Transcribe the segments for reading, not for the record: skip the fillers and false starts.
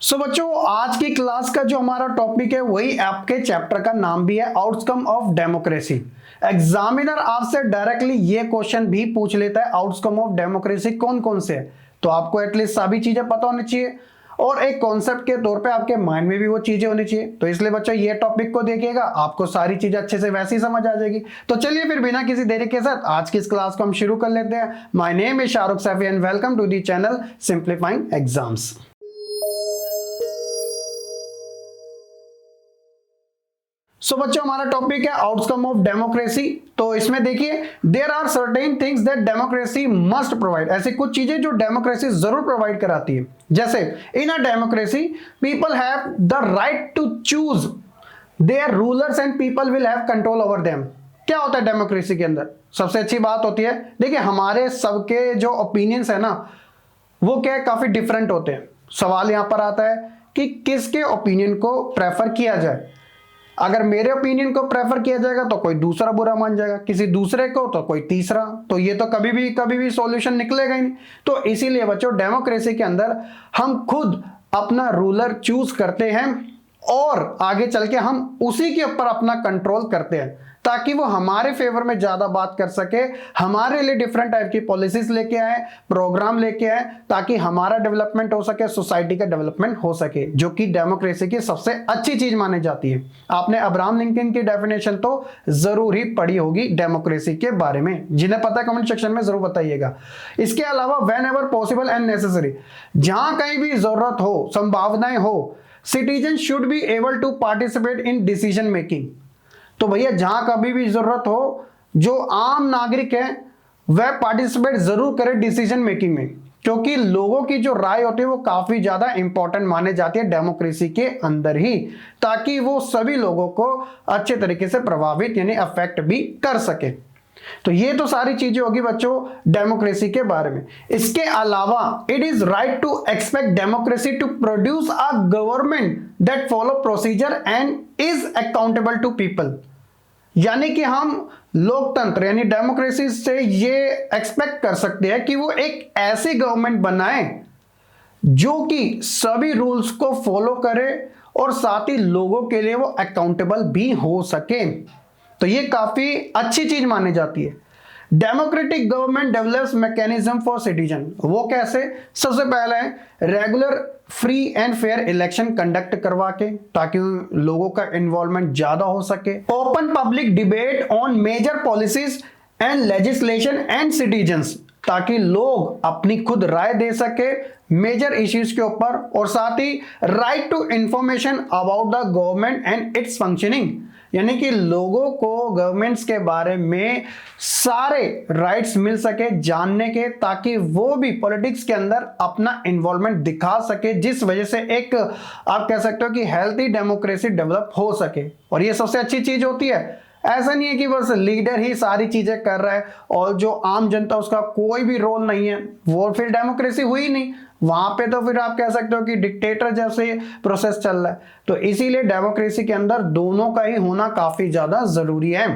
बच्चों आज की क्लास का जो हमारा टॉपिक है वही आपके चैप्टर का नाम भी है आउटकम ऑफ डेमोक्रेसी। एग्जामिनर आपसे डायरेक्टली ये क्वेश्चन भी पूछ लेता है आउटकम ऑफ डेमोक्रेसी कौन कौन से है, तो आपको एटलीस्ट सभी चीजें पता होनी चाहिए और एक कॉन्सेप्ट के तौर पे आपके माइंड में भी वो चीजें होनी चाहिए। तो इसलिए बच्चों ये टॉपिक को देखिएगा, आपको सारी चीजें अच्छे से वैसे ही समझ आ जाएगी। तो चलिए फिर बिना किसी देरी के साथ आज की इस क्लास को हम शुरू कर लेते हैं। My name is Shahrukh Saifi and welcome to the channel simplifying exams. बच्चों हमारा टॉपिक है आउटकम ऑफ डेमोक्रेसी। तो इसमें देखिए there are certain things that democracy must provide. ऐसी कुछ चीजें जो डेमोक्रेसी जरूर प्रोवाइड कराती है। जैसे in a democracy people have the right to choose their rulers and people will have control over them. क्या होता है डेमोक्रेसी के अंदर? सबसे अच्छी बात होती है, देखिए हमारे सबके जो ओपिनियंस है ना वो क्या है, काफी डिफरेंट होते हैं। सवाल यहां पर आता है कि किसके ओपिनियन को प्रेफर किया जाए। अगर मेरे ओपिनियन को प्रेफर किया जाएगा तो कोई दूसरा बुरा मान जाएगा, किसी दूसरे को तो कोई तीसरा, तो ये तो कभी भी सॉल्यूशन निकलेगा ही नहीं। तो इसीलिए बच्चों डेमोक्रेसी के अंदर हम खुद अपना रूलर चूज करते हैं और आगे चल के हम उसी के ऊपर अपना कंट्रोल करते हैं ताकि वो हमारे फेवर में ज्यादा बात कर सके, हमारे लिए डिफरेंट टाइप की पॉलिसीज लेके आए, प्रोग्राम लेके आए, ताकि हमारा डेवलपमेंट हो सके, सोसाइटी का डेवलपमेंट हो सके, जो कि डेमोक्रेसी की सबसे अच्छी चीज मानी जाती है। आपने अब्राहम लिंकन की डेफिनेशन तो जरूर ही पढ़ी होगी डेमोक्रेसी के बारे में, जिन्हें पता है कमेंट सेक्शन में जरूर बताइएगा। इसके अलावा whenever possible and necessary, जहां कहीं भी जरूरत हो, संभावनाएं हो, citizen should be able to participate in decision making. तो भैया जहां कभी भी जरूरत हो, जो आम नागरिक है वह पार्टिसिपेट जरूर करे डिसीजन मेकिंग में, क्योंकि लोगों की जो राय होती है वो काफी ज्यादा इंपॉर्टेंट माने जाती है डेमोक्रेसी के अंदर ही, ताकि वो सभी लोगों को अच्छे तरीके से प्रभावित यानी अफेक्ट भी कर सके। तो ये तो सारी चीजें होगी बच्चों डेमोक्रेसी के बारे में। इसके अलावा it is right to expect democracy to produce a government that follow procedure and is accountable to people. यानी कि हम लोकतंत्र यानी डेमोक्रेसी से ये एक्सपेक्ट कर सकते हैं कि वो एक ऐसी गवर्नमेंट बनाए जो कि सभी रूल्स को फॉलो करे और साथ ही लोगों के लिए वो अकाउंटेबल भी हो सके। तो ये काफी अच्छी चीज मानी जाती है। Democratic government develops mechanism for citizen. वो कैसे? सबसे पहले regular free and fair election conduct करवा के, ताकि लोगों का इन्वॉल्वमेंट ज्यादा हो सके। Open public debate on major policies and legislation and citizens, ताकि लोग अपनी खुद राय दे सके मेजर इश्यूज के ऊपर, और साथ ही right to information about the government and its functioning, यानी कि लोगों को गवर्नमेंट्स के बारे में सारे राइट्स मिल सके जानने के, ताकि वो भी पॉलिटिक्स के अंदर अपना इन्वॉल्वमेंट दिखा सके, जिस वजह से एक आप कह सकते हो कि हेल्थी डेमोक्रेसी डेवलप हो सके। और ये सबसे अच्छी चीज होती है। ऐसा नहीं है कि बस लीडर ही सारी चीजें कर रहा है और जो आम जनता उसका कोई भी रोल नहीं है, वो फिर डेमोक्रेसी हुई नहीं। वहां पे तो फिर आप कह सकते हो कि डिक्टेटर जैसे प्रोसेस चल रहा है। तो इसीलिए डेमोक्रेसी के अंदर दोनों का ही होना काफी ज्यादा जरूरी है।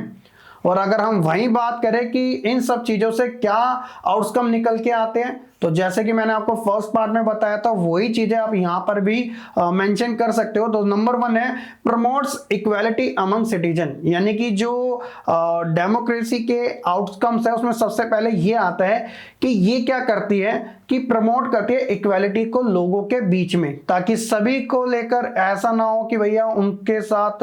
और अगर हम वही बात करें कि इन सब चीजों से क्या आउटकम निकल के आते हैं, तो जैसे कि मैंने आपको फर्स्ट पार्ट में बताया था वही चीजें आप यहां पर भी मेंशन कर सकते हो। तो नंबर 1 है प्रमोट्स इक्वालिटी अमंग सिटीजन, यानी कि जो डेमोक्रेसी के आउटकम्स है उसमें सबसे पहले ये आता है कि ये क्या करती है कि प्रमोट करती है इक्वालिटी को लोगों के बीच में, ताकि सभी को लेकर ऐसा ना हो कि भैया उनके साथ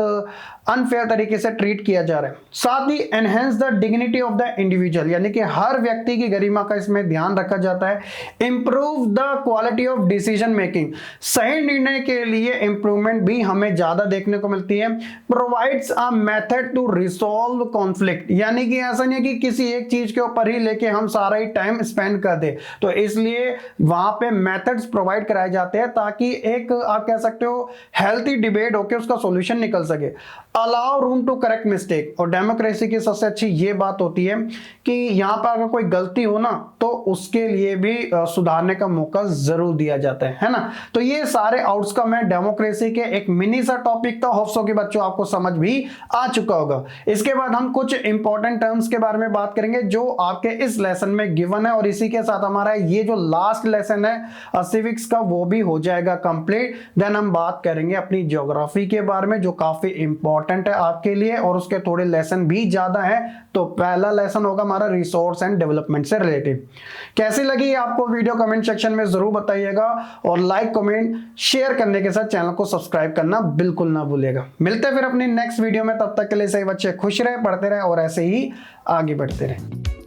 अनफेयर तरीके से ट्रीट किया जा रहा है। साथ ही enhance the dignity of the individual, यानी कि हर व्यक्ति की गरिमा का इसमें ध्यान रखा जाता है। Improve the quality of decision making, सही निर्णय के लिए इंप्रूवमेंट भी हमें ज्यादा देखने को मिलती है। Provides a method to resolve conflict, यानी कि ऐसा नहीं है कि किसी एक चीज के ऊपर ही लेके हम सारा ही टाइम स्पेंड कर दे, तो इसलिए वहां पे मेथड्स प्रोवाइड कराए जाते हैं ताकि एक आप कह सकते हो हेल्थी डिबेट होकर उसका सॉल्यूशन निकल सके। Allow room to correct mistake, और डेमोक्रेसी की सबसे अच्छी ये बात होती है कि यहां पर अगर कोई गलती हो ना तो उसके लिए भी सुधारने का मौका जरूर दिया जाता है ना। तो ये सारे आउटकम है डेमोक्रेसी के। एक मिनी सा टॉपिक था, होप्स कि बच्चों आपको समझ भी आ चुका होगा। इसके बाद हम कुछ इंपॉर्टेंट टर्म्स के बारे में बात करेंगे जो आपके इस लेसन में गिवन है, और इसी के साथ हमारा ये जो लास्ट लेसन है सिविक्स का वो भी हो जाएगा कंप्लीट। देन हम बात करेंगे अपनी ज्योग्राफी के बारे में जो काफी इंपॉर्टेंट है आपके लिए, और उसके थोड़े लेसन भी ज्यादा है। तो पहला लेसन होगा हमारा रिसोर्स एंड डेवलपमेंट से रिलेटेड। कैसी लगी आपको वीडियो कमेंट सेक्शन में जरूर बताइएगा, और लाइक कमेंट शेयर करने के साथ चैनल को सब्सक्राइब करना बिल्कुल ना भूलिएगा। मिलते हैं फिर अपनी नेक्स्ट वीडियो में, तब तक के लिए सही बच्चे खुश रहे, पढ़ते रहे और ऐसे ही आगे बढ़ते रहे।